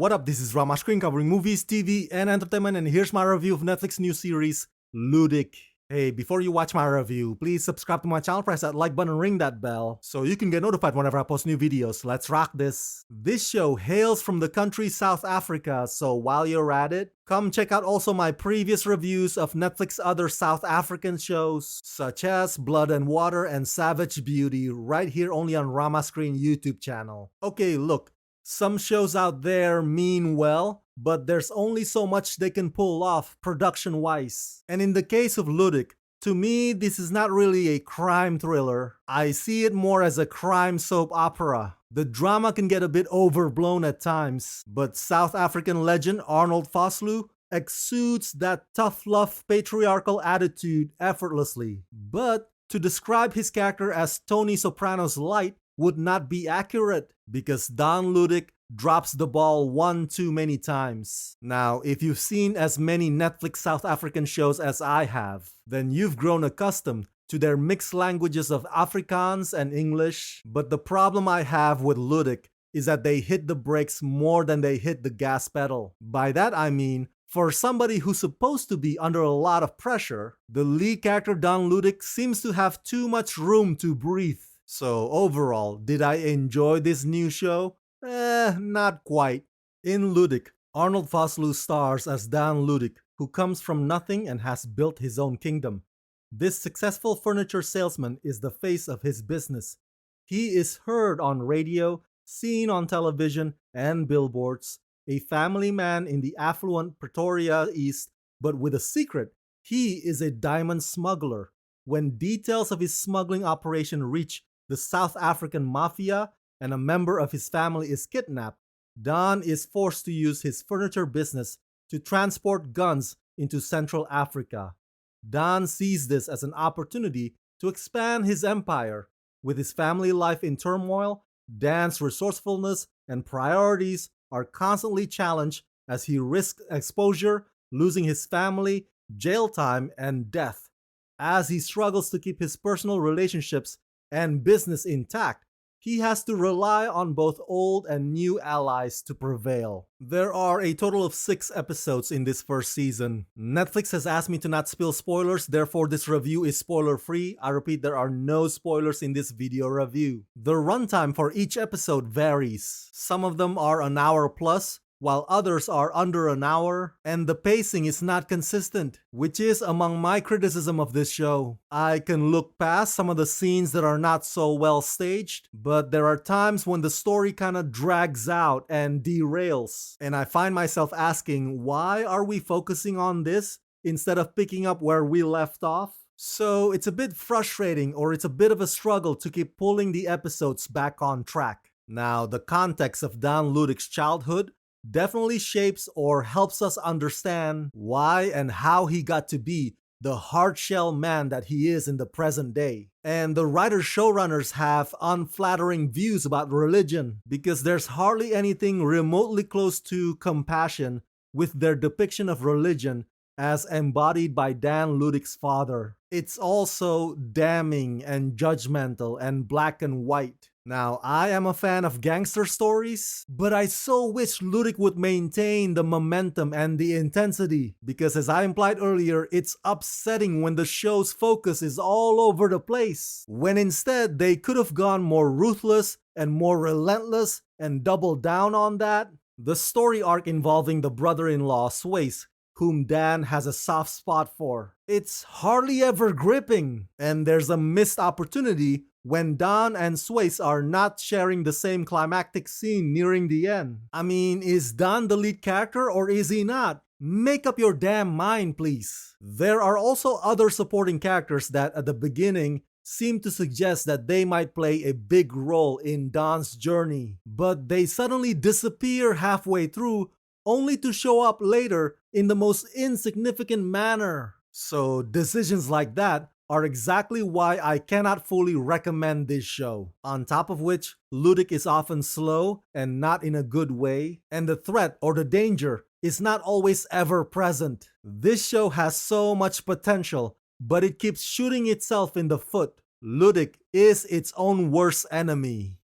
What up, this is Rama Screen covering movies, TV, and entertainment, and here's my review of Netflix new series, Ludik. Hey, before you watch my review, please subscribe to my channel, press that like button, and ring that bell, so you can get notified whenever I post new videos. Let's rock this! This show hails from the country South Africa, so while you're at it, come check out also my previous reviews of Netflix other South African shows, such as Blood and Water and Savage Beauty, right here only on Rama Screen YouTube channel. Okay, look. Some shows out there mean well, but there's only so much they can pull off production-wise. And in the case of Ludik, to me, this is not really a crime thriller. I see it more as a crime soap opera. The drama can get a bit overblown at times, but South African legend Arnold Vosloo exudes that tough love patriarchal attitude effortlessly. But to describe his character as Tony Soprano's light would not be accurate, because Don Ludik drops the ball one too many times. Now, if you've seen as many Netflix South African shows as I have, then you've grown accustomed to their mixed languages of Afrikaans and English. But the problem I have with Ludik is that they hit the brakes more than they hit the gas pedal. By that I mean, for somebody who's supposed to be under a lot of pressure, the lead character Don Ludik seems to have too much room to breathe. So overall, did I enjoy this new show? Not quite. In Ludik, Arnold Vosloo stars as Don Ludik, who comes from nothing and has built his own kingdom. This successful furniture salesman is the face of his business. He is heard on radio, seen on television and billboards, a family man in the affluent Pretoria East, but with a secret. He is a diamond smuggler. When details of his smuggling operation reach the South African mafia and a member of his family is kidnapped, Don is forced to use his furniture business to transport guns into Central Africa. Don sees this as an opportunity to expand his empire. With his family life in turmoil, Don's resourcefulness and priorities are constantly challenged as he risks exposure, losing his family, jail time, and death. As he struggles to keep his personal relationships and business intact, he has to rely on both old and new allies to prevail. There are a total of 6 episodes in this first season. Netflix has asked me to not spill spoilers, therefore this review is spoiler-free. I repeat, there are no spoilers in this video review. The runtime for each episode varies. Some of them are an hour plus, while others are under an hour, and the pacing is not consistent, which is among my criticism of this show. I can look past some of the scenes that are not so well staged, but there are times when the story kinda drags out and derails, and I find myself asking, why are we focusing on this instead of picking up where we left off? So it's a bit frustrating, or it's a bit of a struggle to keep pulling the episodes back on track. Now, the context of Don Ludik's childhood definitely shapes or helps us understand why and how he got to be the hard-shell man that he is in the present day. And the writers-showrunners have unflattering views about religion, because there's hardly anything remotely close to compassion with their depiction of religion as embodied by Don Ludik's father. It's also damning and judgmental and black and white. Now, I am a fan of gangster stories, but I so wish Ludik would maintain the momentum and the intensity, because as I implied earlier, it's upsetting when the show's focus is all over the place, when instead they could have gone more ruthless and more relentless and doubled down on that. The story arc involving the brother-in-law Swayze, whom Dan has a soft spot for, it's hardly ever gripping, and there's a missed opportunity when Don and Swayze are not sharing the same climactic scene nearing the end. I mean, is Don the lead character or is he not? Make up your damn mind, please. There are also other supporting characters that at the beginning seem to suggest that they might play a big role in Don's journey, but they suddenly disappear halfway through only to show up later in the most insignificant manner. So decisions like that are exactly why I cannot fully recommend this show. On top of which, Ludik is often slow and not in a good way, and the threat or the danger is not always ever present. This show has so much potential, but it keeps shooting itself in the foot. Ludik is its own worst enemy.